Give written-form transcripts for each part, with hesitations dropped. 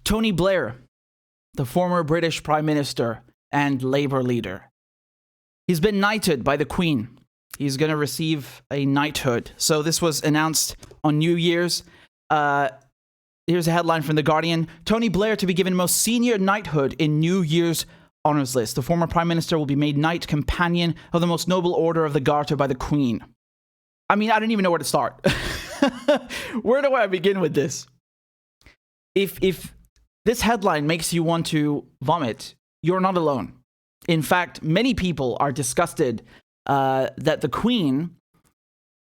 Tony Blair, the former British Prime Minister and Labour leader. He's been knighted by the Queen. He's going to receive a knighthood. So this was announced on New Year's. Here's a headline from The Guardian. Tony Blair to be given most senior knighthood in New Year's honours list. The former Prime Minister will be made Knight Companion of the Most Noble Order of the Garter by the Queen. I mean, I don't even know where to start. Where do I begin with this? If this headline makes you want to vomit, you're not alone. In fact, many people are disgusted that the Queen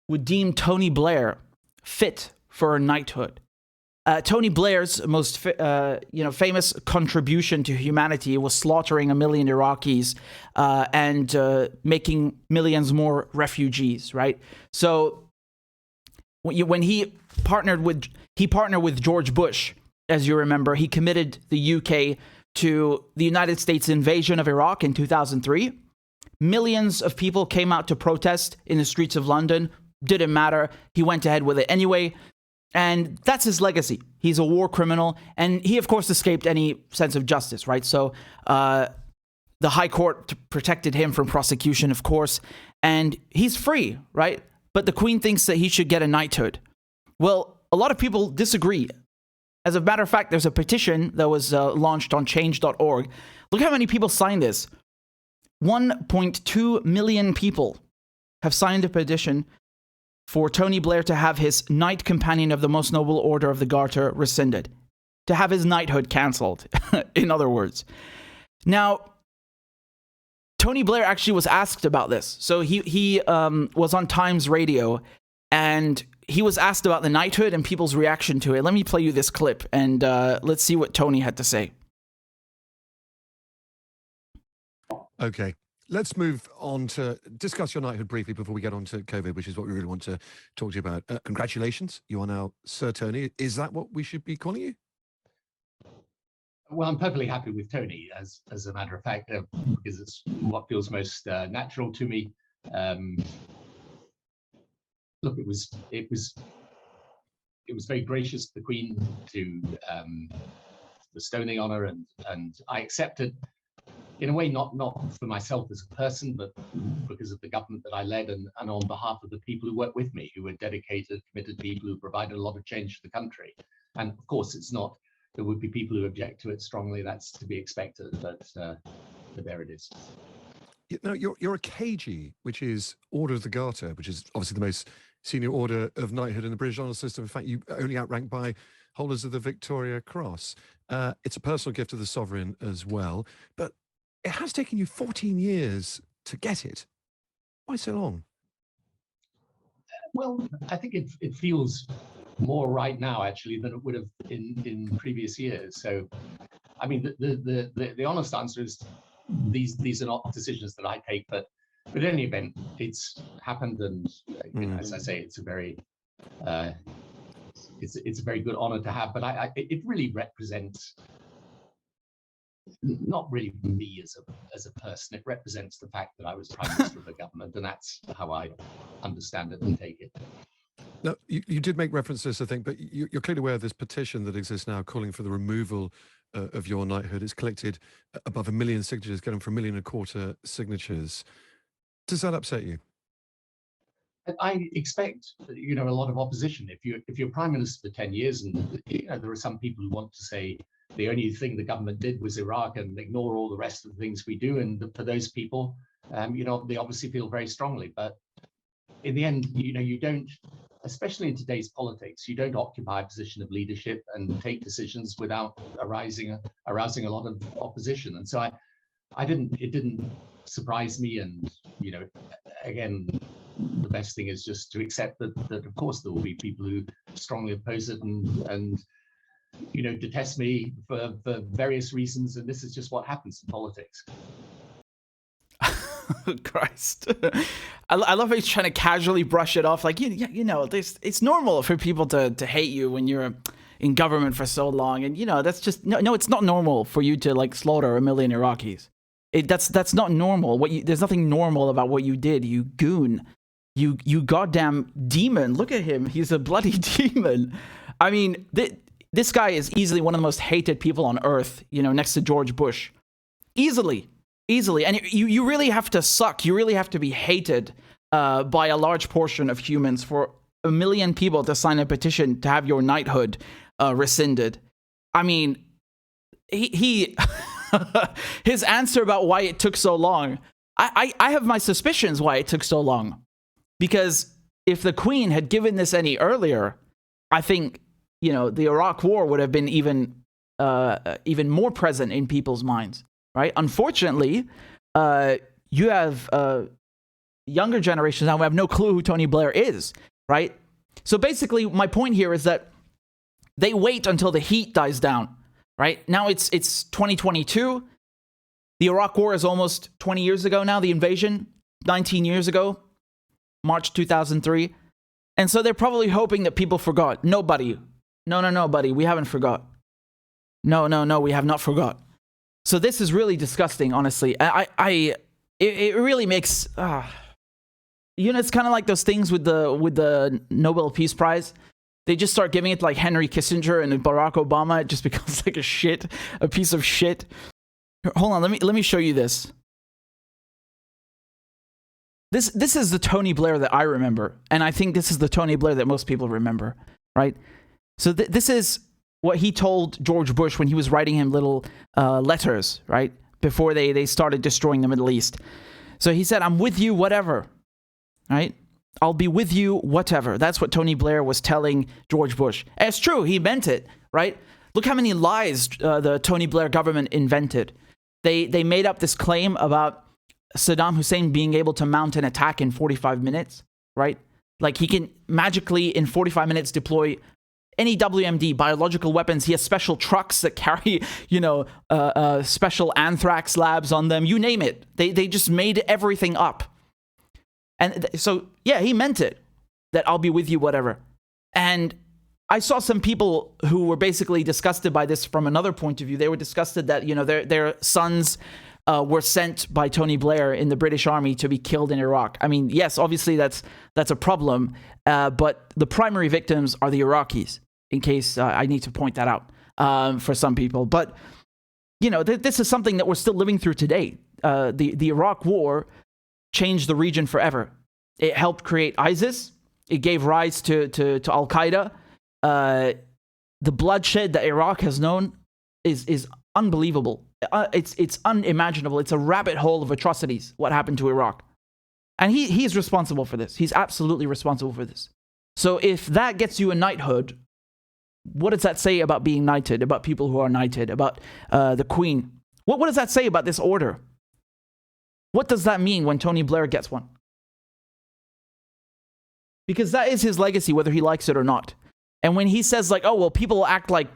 would deem Tony Blair fit for a knighthood. Tony Blair's most famous contribution to humanity was slaughtering 1 million Iraqis and making millions more refugees, right? So when he partnered with George Bush, as you remember, he committed the UK to the United States invasion of Iraq in 2003. Millions of people came out to protest in the streets of London. Didn't matter. He went ahead with it anyway. And that's his legacy. He's a war criminal. And he, of course, escaped any sense of justice, right? So the High Court protected him from prosecution, of course. And he's free, right? But the Queen thinks that he should get a knighthood. Well, a lot of people disagree. As a matter of fact, there's a petition that was launched on change.org. Look how many people signed this. 1.2 million people have signed a petition for Tony Blair to have his Knight Companion of the Most Noble Order of the Garter rescinded. To have his knighthood cancelled, in other words. Now, Tony Blair actually was asked about this. So he was on Times Radio, and he was asked about the knighthood and people's reaction to it. Let me play you this clip, and let's see what Tony had to say. Okay, let's move on to discuss your knighthood briefly before we get on to COVID, which is what we really want to talk to you about. Congratulations, you are now Sir Tony. Is that what we should be calling you? Well, I'm perfectly happy with Tony, as a matter of fact, because it's what feels most natural to me. Look, it was very gracious of the Queen to bestow the honour, and I accepted. In a way, not for myself as a person, but because of the government that I led, and on behalf of the people who work with me, who were dedicated, committed people who provided a lot of change to the country. And of course, there would be people who object to it strongly. That's to be expected, but there it is. No, you're a KG, which is Order of the Garter, which is obviously the most senior order of knighthood in the British honour system. In fact, you only outranked by holders of the Victoria Cross. It's a personal gift of the sovereign as well, but it has taken you 14 years to get it. Why so long? Well, I think it feels more right now, actually, than it would have in previous years. So, I mean, the honest answer is these are not decisions that I take, but in any event, it's happened, and as I say, it's a very good honor to have. But it really represents not really me as a person. It represents the fact that I was Prime Minister of the government, and that's how I understand it and take it. Now, you did make reference to this, I think, but you're clearly aware of this petition that exists now calling for the removal of your knighthood. It's collected above 1 million signatures, getting for 1.25 million signatures. Does that upset you? I expect, a lot of opposition. If you're Prime Minister for 10 years, and there are some people who want to say the only thing the government did was Iraq and ignore all the rest of the things we do, and for those people, they obviously feel very strongly. But in the end, you don't, especially in today's politics, you don't occupy a position of leadership and take decisions without arousing a lot of opposition. And so it didn't surprise me. And, again, the best thing is just to accept that of course there will be people who strongly oppose it and detest me for various reasons. And this is just what happens in politics. Christ. I love how he's trying to casually brush it off. Like, it's normal for people to hate you when you're in government for so long. And, that's just, no, it's not normal for you to slaughter 1 million Iraqis. That's not normal. There's nothing normal about what you did, you goon. You goddamn demon. Look at him. He's a bloody demon. I mean, this guy is easily one of the most hated people on earth, next to George Bush. Easily. And you really have to suck. You really have to be hated by a large portion of humans for 1 million people to sign a petition to have your knighthood rescinded. I mean, he his answer about why it took so long, I have my suspicions why it took so long. Because if the Queen had given this any earlier, I think, the Iraq War would have been even more present in people's minds, right? Unfortunately, you have younger generations now who have no clue who Tony Blair is, right? So basically, my point here is that they wait until the heat dies down, right? Now it's 2022. The Iraq War is almost 20 years ago now, the invasion, 19 years ago, March 2003. And so they're probably hoping that people forgot. No, buddy, we haven't forgot. No, we have not forgot. So this is really disgusting, honestly. It really makes, it's kind of like those things with the Nobel Peace Prize. They just start giving it to like Henry Kissinger and Barack Obama. It just becomes like a piece of shit. Hold on, let me show you this. This is the Tony Blair that I remember, and I think this is the Tony Blair that most people remember, right? So this is what he told George Bush when he was writing him little letters, right? Before they started destroying the Middle East. So he said, "I'm with you, whatever," right? I'll be with you, whatever. That's what Tony Blair was telling George Bush. And it's true, he meant it, right? Look how many lies the Tony Blair government invented. They made up this claim about Saddam Hussein being able to mount an attack in 45 minutes, right? Like he can magically in 45 minutes deploy any WMD, biological weapons. He has special trucks that carry, special anthrax labs on them. You name it. They just made everything up. And so, yeah, he meant it, that I'll be with you, whatever. And I saw some people who were basically disgusted by this from another point of view. They were disgusted that, their sons were sent by Tony Blair in the British Army to be killed in Iraq. I mean, yes, obviously that's a problem, but the primary victims are the Iraqis, in case I need to point that out for some people. But, this is something that we're still living through today. The Iraq War changed the region forever. It helped create ISIS. It gave rise to Al-Qaeda. The bloodshed that Iraq has known is unbelievable. It's unimaginable. It's a rabbit hole of atrocities, what happened to Iraq. And he's responsible for this. He's absolutely responsible for this. So if that gets you a knighthood, what does that say about being knighted, about people who are knighted, about the Queen? What does that say about this order? What does that mean when Tony Blair gets one? Because that is his legacy, whether he likes it or not. And when he says like, oh, well, people act like,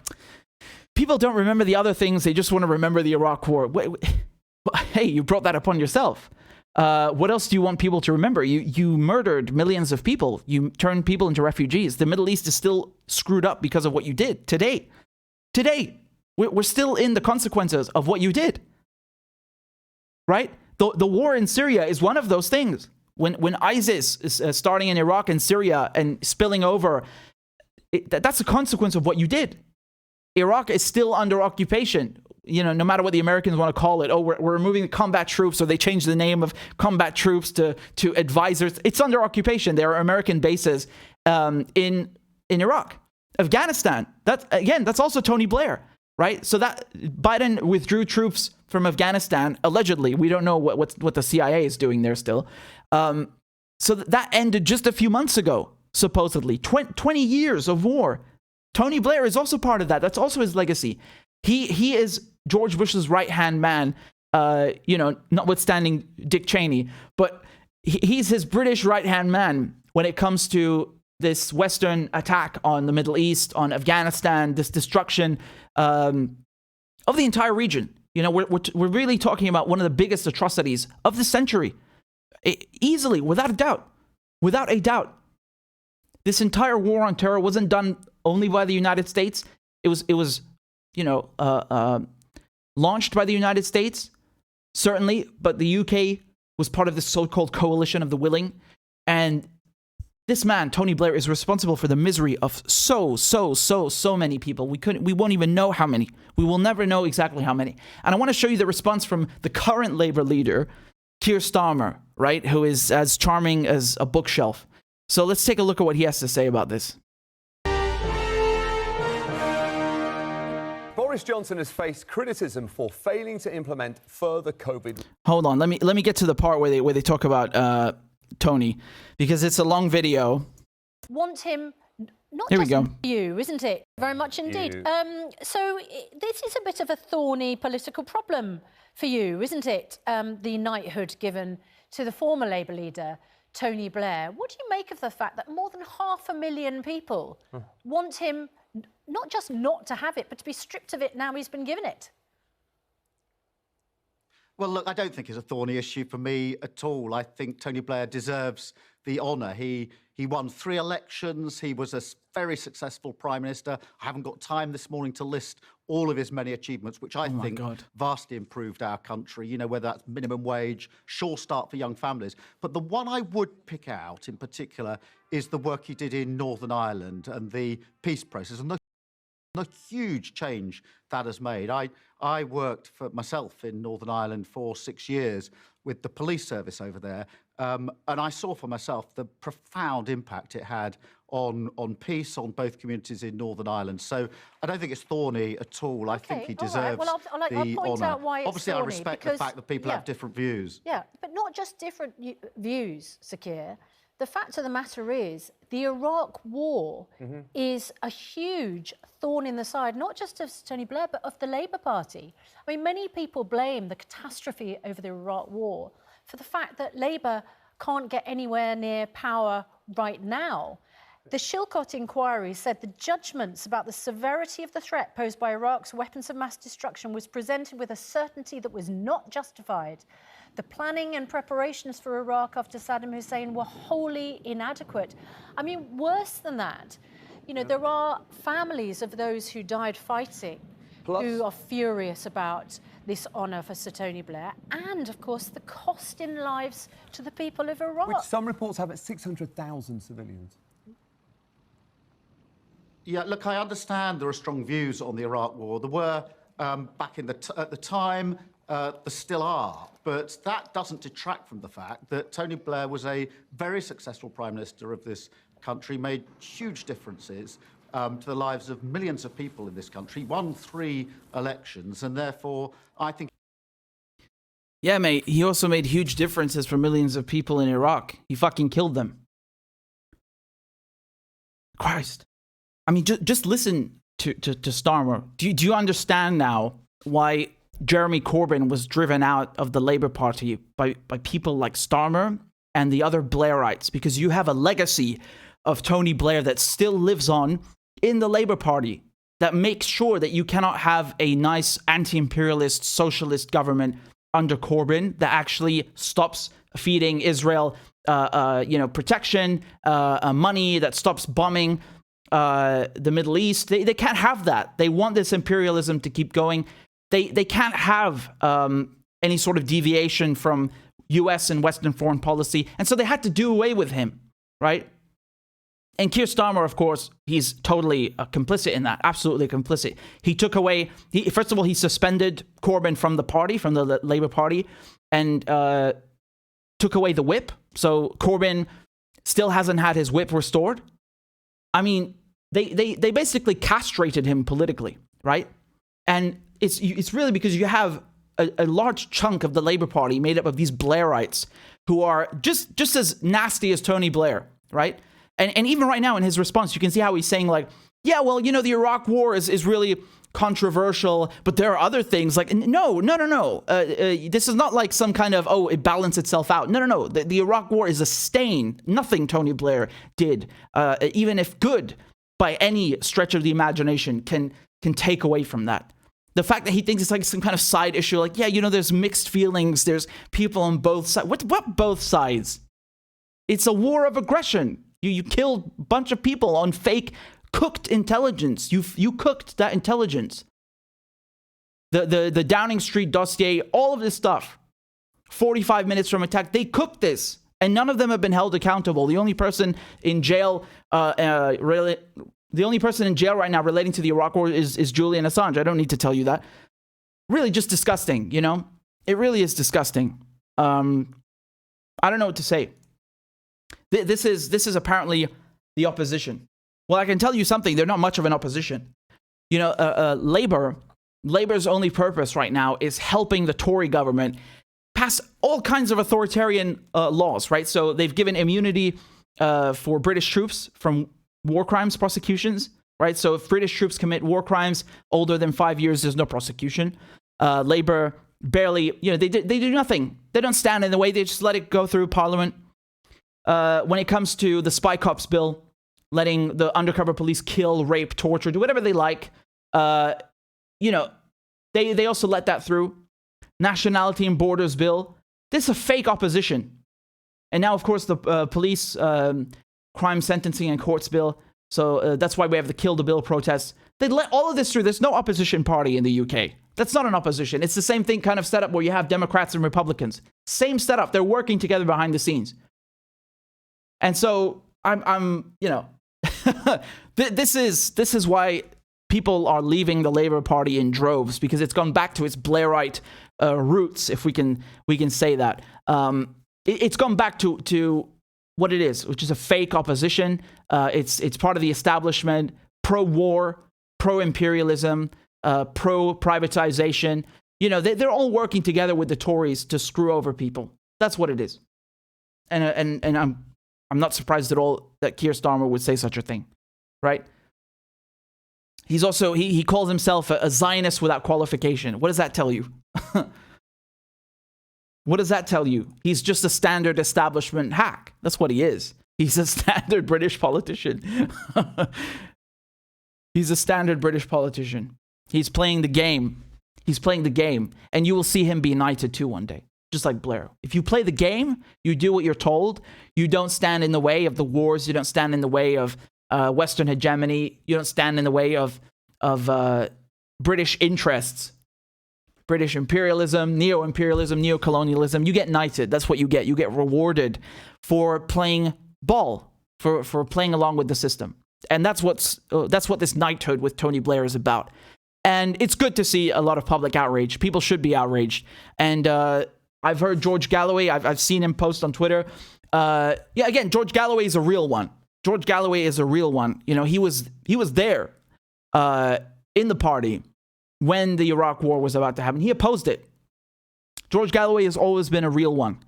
people don't remember the other things, they just want to remember the Iraq War. Hey, you brought that upon yourself. What else do you want people to remember? You murdered millions of people. You turned people into refugees. The Middle East is still screwed up because of what you did today. We're still in the consequences of what you did. Right? The war in Syria is one of those things. When ISIS is starting in Iraq and Syria and spilling over, that's a consequence of what you did. Iraq is still under occupation. No matter what the Americans want to call it. Oh, we're removing the combat troops, or they changed the name of combat troops to advisors. It's under occupation. There are American bases in Iraq. Afghanistan, that's also Tony Blair, right? So that Biden withdrew troops from Afghanistan, allegedly. We don't know what the CIA is doing there still. So that ended just a few months ago, supposedly. 20 years of war. Tony Blair is also part of that. That's also his legacy. He is George Bush's right-hand man, notwithstanding Dick Cheney. But he's his British right-hand man when it comes to this Western attack on the Middle East, on Afghanistan, this destruction of the entire region. We're really talking about one of the biggest atrocities of the century. Easily, without a doubt. This entire war on terror wasn't done only by the United States. It was launched by the United States, certainly, but the UK was part of this so-called coalition of the willing. And This man, Tony Blair, is responsible for the misery of so many people. We won't even know how many. We will never know exactly how many. And I want to show you the response from the current Labour leader, Keir Starmer, right, who is as charming as a bookshelf. So let's take a look at what he has to say about this. Boris Johnson has faced criticism for failing to implement further COVID. Hold on, let me get to the part where they talk about Tony, because it's a long video. Want him not Here we just go. you, isn't it? Very much indeed. So this is a bit of a thorny political problem for you, isn't it? The knighthood given to the former Labour leader, Tony Blair. What do you make of the fact that more than 500,000 people want him not just not to have it, but to be stripped of it now he's been given it? Well, look, I don't think it's a thorny issue for me at all. I think Tony Blair deserves the honour. He won 3 elections. He was a very successful Prime Minister. I haven't got time this morning to list all of his many achievements, which I think vastly improved our country, you know, whether that's minimum wage, sure start for young families. But the one I would pick out in particular is the work he did in Northern Ireland and the peace process and the huge change that has made. I worked for myself in Northern Ireland for 6 years with the police service over there, and I saw for myself the profound impact it had on peace, on both communities in Northern Ireland. So I don't think it's thorny at all. I think he deserves the honour. Obviously, I respect the fact that people have different views. Yeah, but not just different views, Sakir. The fact of the matter is, the Iraq war is a huge thorn in the side, not just of Tony Blair, but of the Labour Party. I mean, many people blame the catastrophe over the Iraq war for the fact that Labour can't get anywhere near power right now. The Shilcott inquiry said the judgments about the severity of the threat posed by Iraq's weapons of mass destruction was presented with a certainty that was not justified. The planning and preparations for Iraq after Saddam Hussein were wholly inadequate. I mean, worse than that, you know, there are families of those who died fighting who are furious about this honour for Sir Tony Blair and, of course, the cost in lives to the people of Iraq. Which some reports have at 600,000 civilians. Yeah, look, I understand there are strong views on the Iraq war. There were back in at the time. There still are, but that doesn't detract from the fact that Tony Blair was a very successful Prime Minister of this country, made huge differences to the lives of millions of people in this country, won 3 elections, and therefore I think... Yeah, mate, he also made huge differences for millions of people in Iraq. He fucking killed them. Christ. I mean, just listen to Starmer. Do you understand now why Jeremy Corbyn was driven out of the Labour Party by people like Starmer and the other Blairites? Because you have a legacy of Tony Blair that still lives on in the Labour Party that makes sure that you cannot have a nice anti-imperialist socialist government under Corbyn that actually stops feeding Israel protection, money, that stops bombing the Middle East. They can't have that. They want this imperialism to keep going. They can't have any sort of deviation from US and Western foreign policy. And so they had to do away with him, right? And Keir Starmer, of course, he's totally complicit in that, absolutely complicit. He took away, first of all, he suspended Corbyn from the party, from the Labour Party, and took away the whip. So Corbyn still hasn't had his whip restored. I mean, they basically castrated him politically, right? And it's really because you have a large chunk of the Labour Party made up of these Blairites who are just as nasty as Tony Blair, right? And even right now in his response, you can see how he's saying like, yeah, well, you know, the Iraq war is really controversial, but there are other things like, no. This is not like some kind of, it balanced itself out. No. The Iraq war is a stain. Nothing Tony Blair did, even if good by any stretch of the imagination, can take away from that. The fact that he thinks it's like some kind of side issue, like, yeah, you know, there's mixed feelings. There's people on both sides. What both sides? It's a war of aggression. You killed a bunch of people on fake cooked intelligence. You cooked that intelligence. The Downing Street dossier, all of this stuff. 45 minutes from attack. They cooked this. And none of them have been held accountable. The only person in jail, the only person in jail right now relating to the Iraq War is Julian Assange. I don't need to tell you that. Really just disgusting, you know? It really is disgusting. I don't know what to say. This is apparently the opposition. Well, I can tell you something. They're not much of an opposition. You know, Labour's only purpose right now is helping the Tory government pass all kinds of authoritarian laws, right? So they've given immunity for British troops from war crimes prosecutions, right? So if British troops commit war crimes older than 5 years, there's no prosecution. Labour barely, you know, they do nothing. They don't stand in the way. They just let it go through Parliament. When it comes to the Spy Cops bill, letting the undercover police kill, rape, torture, do whatever they like, you know, they also let that through. Nationality and Borders bill. This is a fake opposition. And now, of course, the police crime sentencing and courts bill. So that's why we have the Kill the Bill protests. They let all of this through. There's no opposition party in the UK. That's not an opposition. It's the same thing kind of setup where you have Democrats and Republicans. Same setup. They're working together behind the scenes. And so I'm you know, this is why people are leaving the Labour Party in droves, because it's gone back to its Blairite roots, if we can say that. It's gone back to what it is, which is a fake opposition. It's part of the establishment, pro-war, pro-imperialism, pro-privatization. You know, they're all working together with the Tories to screw over people. That's what it is. And I'm not surprised at all that Keir Starmer would say such a thing, right? He's also, he calls himself a Zionist without qualification. What does that tell you? What does that tell you? He's just a standard establishment hack. That's what he is. He's a standard British politician. He's a standard British politician. He's playing the game. He's playing the game. And you will see him be knighted too one day. Just like Blair. If you play the game, you do what you're told. You don't stand in the way of the wars. You don't stand in the way of Western hegemony. You don't stand in the way of British interests. British imperialism, neo-imperialism, neo-colonialism. You get knighted. That's what you get. You get rewarded for playing ball, for playing along with the system. And that's what this knighthood with Tony Blair is about. And it's good to see a lot of public outrage. People should be outraged. And I've heard George Galloway. I've seen him post on Twitter. Again, George Galloway is a real one. George Galloway is a real one. You know, he was there in the party when the Iraq War was about to happen. He opposed it. George Galloway has always been a real one.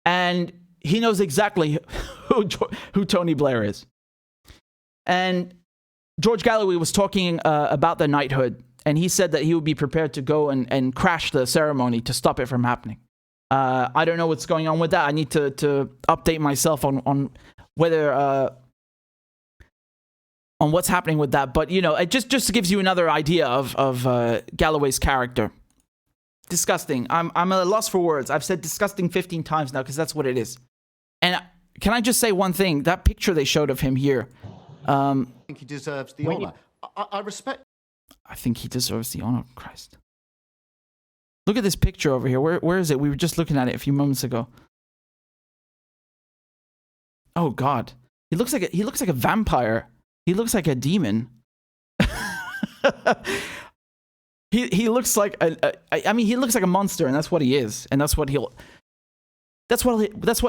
And he knows exactly who Tony Blair is. And George Galloway was talking about the knighthood, and he said that he would be prepared to go and crash the ceremony to stop it from happening. I don't know what's going on with that. I need to update myself on whether on what's happening with that. But, you know, it just gives you another idea of Galloway's character. Disgusting. I'm at a loss for words. I've said disgusting 15 times now because that's what it is. And can I just say one thing? That picture they showed of him here. I think he deserves the honour. I respect. I think he deserves the honour. Christ. Look at this picture over here. Where is it? We were just looking at it a few moments ago. Oh God. He looks like a vampire. He looks like a demon. He looks like he looks like a monster, and that's what he is, and that's what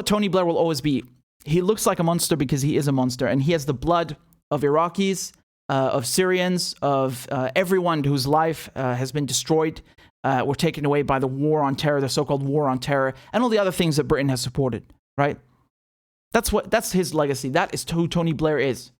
Tony Blair will always be. He looks like a monster because he is a monster, and he has the blood of Iraqis, of Syrians, of everyone whose life has been destroyed, or taken away by the war on terror, the so-called war on terror, and all the other things that Britain has supported. Right? That's his legacy. That is who Tony Blair is.